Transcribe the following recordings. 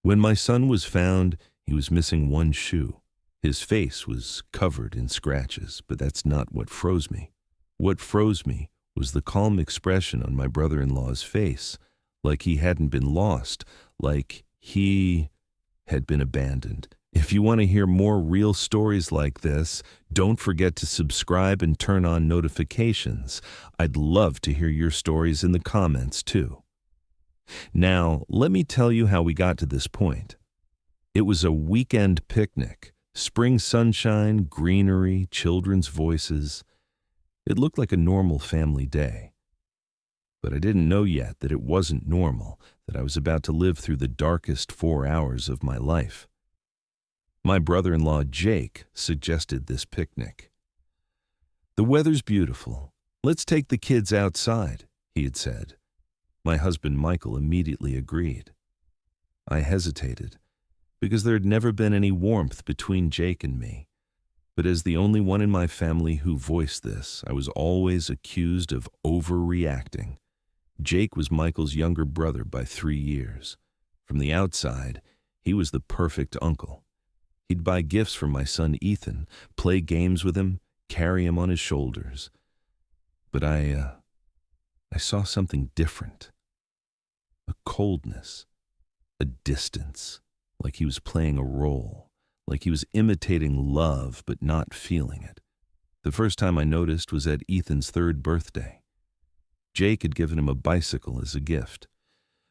When my son was found, he was missing one shoe. His face was covered in scratches, but that's not what froze me. What froze me was the calm expression on my brother-in-law's face, like he hadn't been lost, like he had been abandoned. If you want to hear more real stories like this, don't forget to subscribe and turn on notifications. I'd love to hear your stories in the comments too. Now, let me tell you how we got to this point. It was a weekend picnic, spring sunshine, greenery, children's voices. It looked like a normal family day. But I didn't know yet that it wasn't normal, that I was about to live through the darkest 4 hours of my life. My brother-in-law Jake suggested this picnic. "The weather's beautiful. Let's take the kids outside," he had said. My husband Michael immediately agreed. I hesitated, because there had never been any warmth between Jake and me. But as the only one in my family who voiced this, I was always accused of overreacting. Jake was Michael's younger brother by 3 years. From the outside, he was the perfect uncle. He'd buy gifts for my son Ethan, play games with him, carry him on his shoulders. But I saw something different. A coldness, a distance, like he was playing a role, like he was imitating love but not feeling it. The first time I noticed was at Ethan's 3rd birthday. Jake had given him a bicycle as a gift.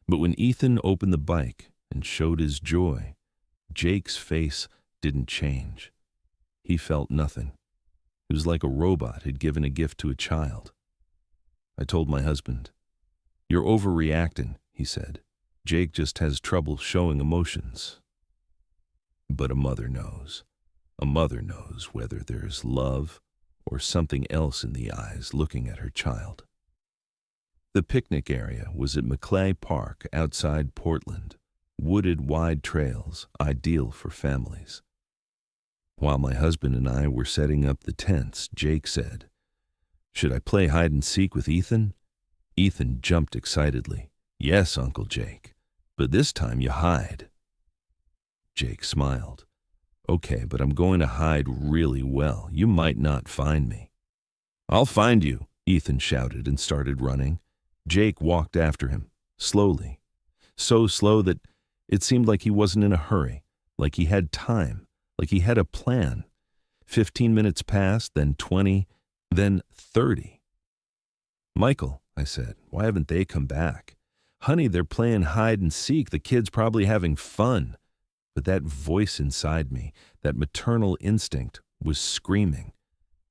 But when Ethan opened the bike and showed his joy, Jake's face didn't change. He felt nothing. It was like a robot had given a gift to a child. I told my husband, "You're overreacting," he said. "Jake just has trouble showing emotions." But a mother knows. A mother knows whether there's love or something else in the eyes looking at her child. The picnic area was at Maclay Park outside Portland, wooded wide trails, ideal for families. While my husband and I were setting up the tents, Jake said, "Should I play hide and seek with Ethan?" Ethan jumped excitedly. "Yes, Uncle Jake, but this time you hide." Jake smiled. "Okay, but I'm going to hide really well. You might not find me." "I'll find you," Ethan shouted and started running. Jake walked after him, slowly. So slow that it seemed like he wasn't in a hurry, like he had time, like he had a plan. 15 minutes passed, then 20, then 30. "Michael," I said, "why haven't they come back?" "Honey, they're playing hide and seek. The kid's probably having fun." But that voice inside me, that maternal instinct, was screaming.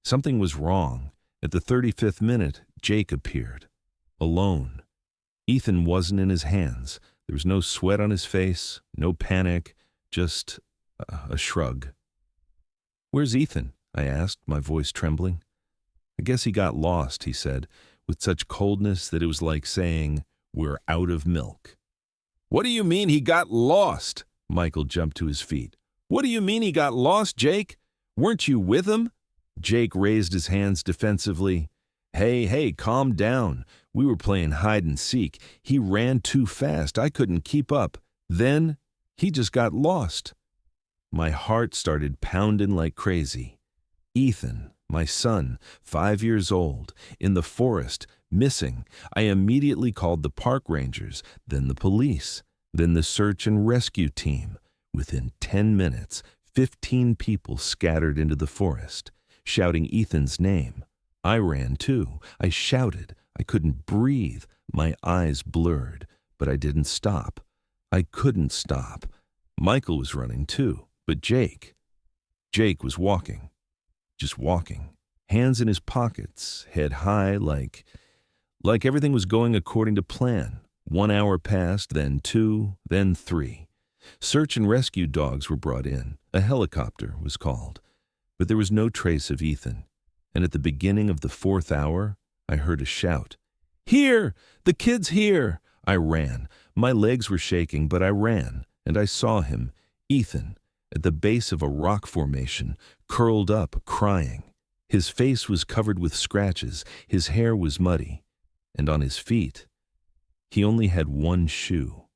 Something was wrong. At the 35th minute, Jake appeared. Alone. Ethan wasn't in his hands. There was no sweat on his face, no panic, just a shrug. "Where's Ethan?" I asked, my voice trembling. "I guess he got lost," he said, with such coldness that it was like saying, "We're out of milk." "What do you mean he got lost?" Michael jumped to his feet. "What do you mean he got lost, Jake? Weren't you with him?" Jake raised his hands defensively. Hey, calm down. We were playing hide and seek. He ran too fast. I couldn't keep up. Then he just got lost." My heart started pounding like crazy. Ethan, my son, 5 years old, in the forest, missing. I immediately called the park rangers, then the police, then the search and rescue team. Within 10 minutes, 15 people scattered into the forest, shouting Ethan's name. I ran too. I shouted. I couldn't breathe. My eyes blurred, but I didn't stop. I couldn't stop. Michael was running too, but Jake was walking. Just walking. Hands in his pockets, head high, like everything was going according to plan. 1 hour passed, then 2, then 3. Search and rescue dogs were brought in. A helicopter was called. But there was no trace of Ethan. And at the beginning of the 4th hour, I heard a shout. "Here! The kid's here!" I ran. My legs were shaking, but I ran, and I saw him, Ethan, at the base of a rock formation, curled up, crying. His face was covered with scratches, his hair was muddy, and on his feet, he only had one shoe.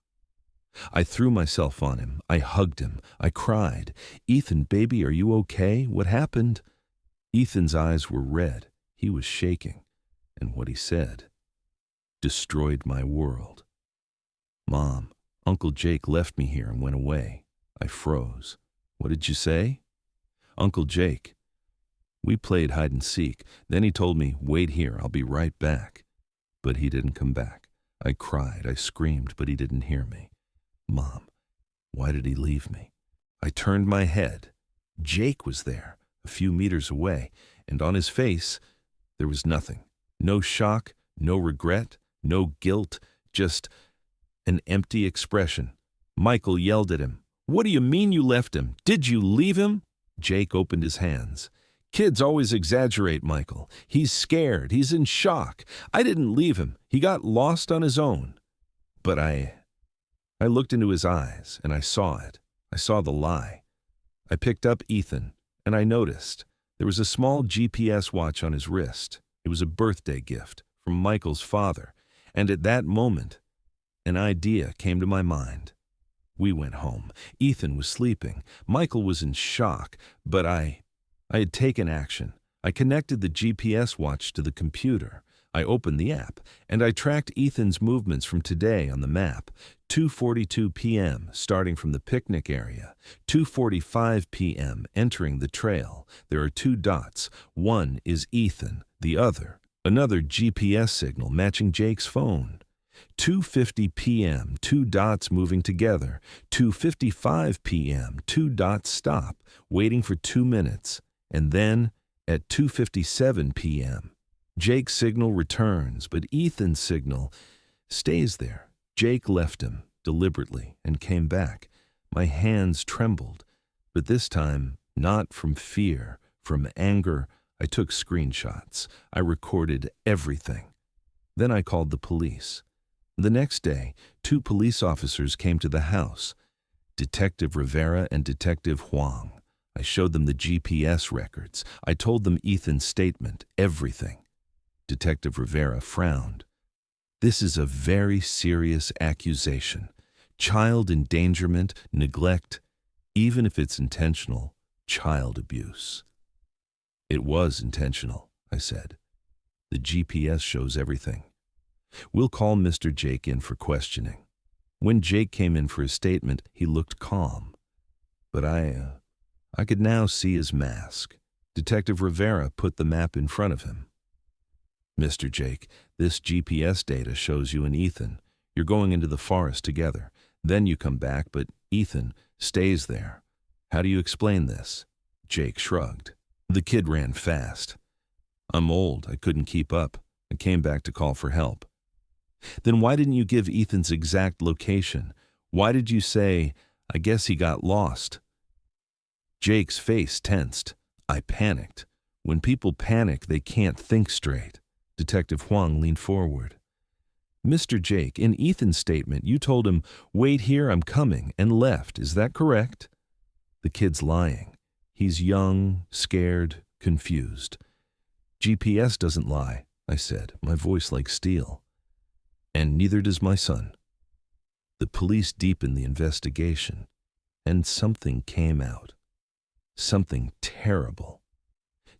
I threw myself on him. I hugged him. I cried, "Ethan, baby, are you okay? What happened?" Ethan's eyes were red. He was shaking. And what he said destroyed my world. "Mom, Uncle Jake left me here and went away." I froze. "What did you say?" "Uncle Jake. We played hide and seek. Then he told me, 'Wait here, I'll be right back.' But he didn't come back." I cried, I screamed, but he didn't hear me. "Mom, why did he leave me?" I turned my head. Jake was there, a few meters away, and on his face there was nothing. No shock, no regret, no guilt, just an empty expression. Michael yelled at him, "What do you mean you left him? Did you leave him?" Jake opened his hands. "Kids always exaggerate, Michael. He's scared. He's in shock. I didn't leave him. He got lost on his own." But I looked into his eyes, and I saw it. I saw the lie. I picked up Ethan, and I noticed there was a small GPS watch on his wrist. It was a birthday gift from Michael's father, and at that moment, an idea came to my mind. We went home. Ethan was sleeping. Michael was in shock, but I had taken action. I connected the GPS watch to the computer. I opened the app, and I tracked Ethan's movements from today on the map. 2:42 p.m., starting from the picnic area. 2:45 p.m., entering the trail. There are 2 dots. One is Ethan, the other, another GPS signal matching Jake's phone. 2:50 p.m., 2 dots moving together. 2:55 p.m., 2 dots stop, waiting for 2 minutes. And then, at 2:57 p.m., Jake's signal returns, but Ethan's signal stays there. Jake left him, deliberately, and came back. My hands trembled, but this time, not from fear, from anger. I took screenshots. I recorded everything. Then I called the police. The next day, 2 police officers came to the house, Detective Rivera and Detective Huang. I showed them the GPS records. I told them Ethan's statement, everything. Detective Rivera frowned. "This is a very serious accusation. Child endangerment, neglect, even if it's intentional, child abuse." "It was intentional," I said. "The GPS shows everything. We'll call Mr. Jake in for questioning." When Jake came in for his statement, he looked calm. But I could now see his mask. Detective Rivera put the map in front of him. "Mr. Jake, this GPS data shows you and Ethan. You're going into the forest together. Then you come back, but Ethan stays there. How do you explain this?" Jake shrugged. "The kid ran fast. I'm old. I couldn't keep up. I came back to call for help." "Then why didn't you give Ethan's exact location? Why did you say, 'I guess he got lost'?" Jake's face tensed. I panicked. When people panic, they can't think straight. Detective Huang leaned forward. "Mr. Jake, in Ethan's statement, you told him, 'Wait here, I'm coming,' and left. Is that correct?" "The kid's lying. He's young, scared, confused." "GPS doesn't lie," I said, my voice like steel. "And neither does my son." The police deepened the investigation, and something came out. Something terrible.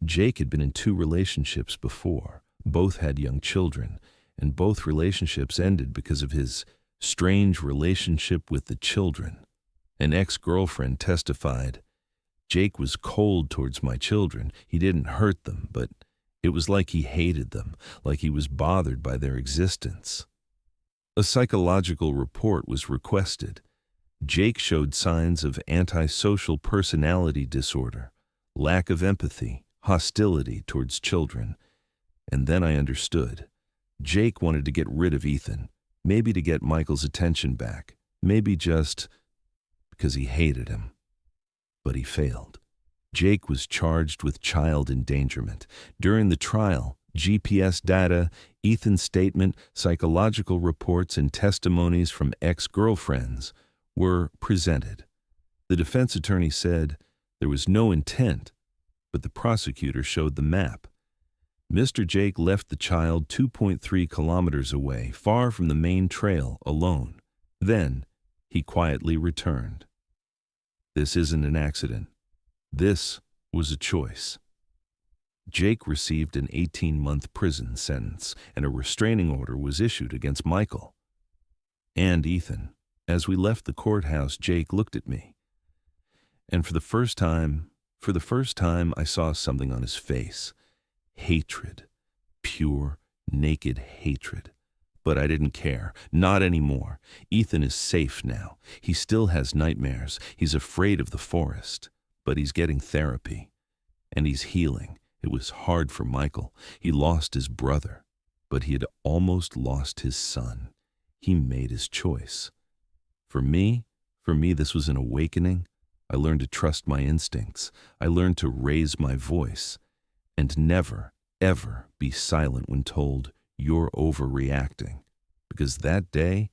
Jake had been in 2 relationships before. Both had young children, and both relationships ended because of his strange relationship with the children. An ex-girlfriend testified, "Jake was cold towards my children. He didn't hurt them, but it was like he hated them, like he was bothered by their existence." A psychological report was requested. Jake showed signs of antisocial personality disorder, lack of empathy, hostility towards children. And then I understood. Jake wanted to get rid of Ethan, maybe to get Michael's attention back, maybe just because he hated him. But he failed. Jake was charged with child endangerment. During the trial, GPS data, Ethan's statement, psychological reports, and testimonies from ex-girlfriends were presented. The defense attorney said there was no intent, but the prosecutor showed the map. Mr. Jake left the child 2.3 kilometers away, far from the main trail, alone. Then he quietly returned. This isn't an accident. This was a choice. Jake received an 18-month prison sentence, and a restraining order was issued against Michael and Ethan. As we left the courthouse, Jake looked at me. And for the first time, I saw something on his face. Hatred. Pure, naked hatred. But I didn't care. Not anymore. Ethan is safe now. He still has nightmares. He's afraid of the forest. But he's getting therapy. And he's healing. It was hard for Michael. He lost his brother. But he had almost lost his son. He made his choice. For me, this was an awakening. I learned to trust my instincts. I learned to raise my voice. And never, ever be silent when told, "You're overreacting." Because that day,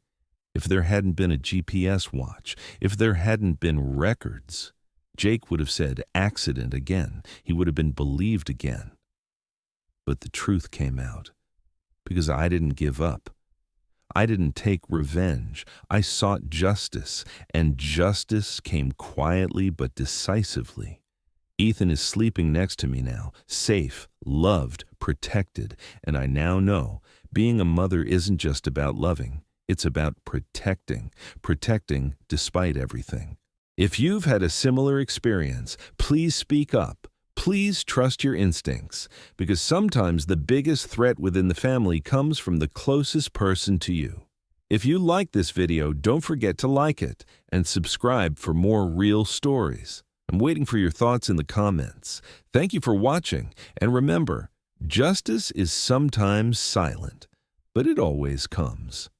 if there hadn't been a GPS watch, if there hadn't been records, Jake would have said accident again. He would have been believed again. But the truth came out. Because I didn't give up. I didn't take revenge. I sought justice, and justice came quietly but decisively. Ethan is sleeping next to me now, safe, loved, protected, and I now know being a mother isn't just about loving, it's about protecting despite everything. If you've had a similar experience, please speak up. Please trust your instincts, because sometimes the biggest threat within the family comes from the closest person to you. If you like this video, don't forget to like it and subscribe for more real stories. I'm waiting for your thoughts in the comments. Thank you for watching, and remember, justice is sometimes silent, but it always comes.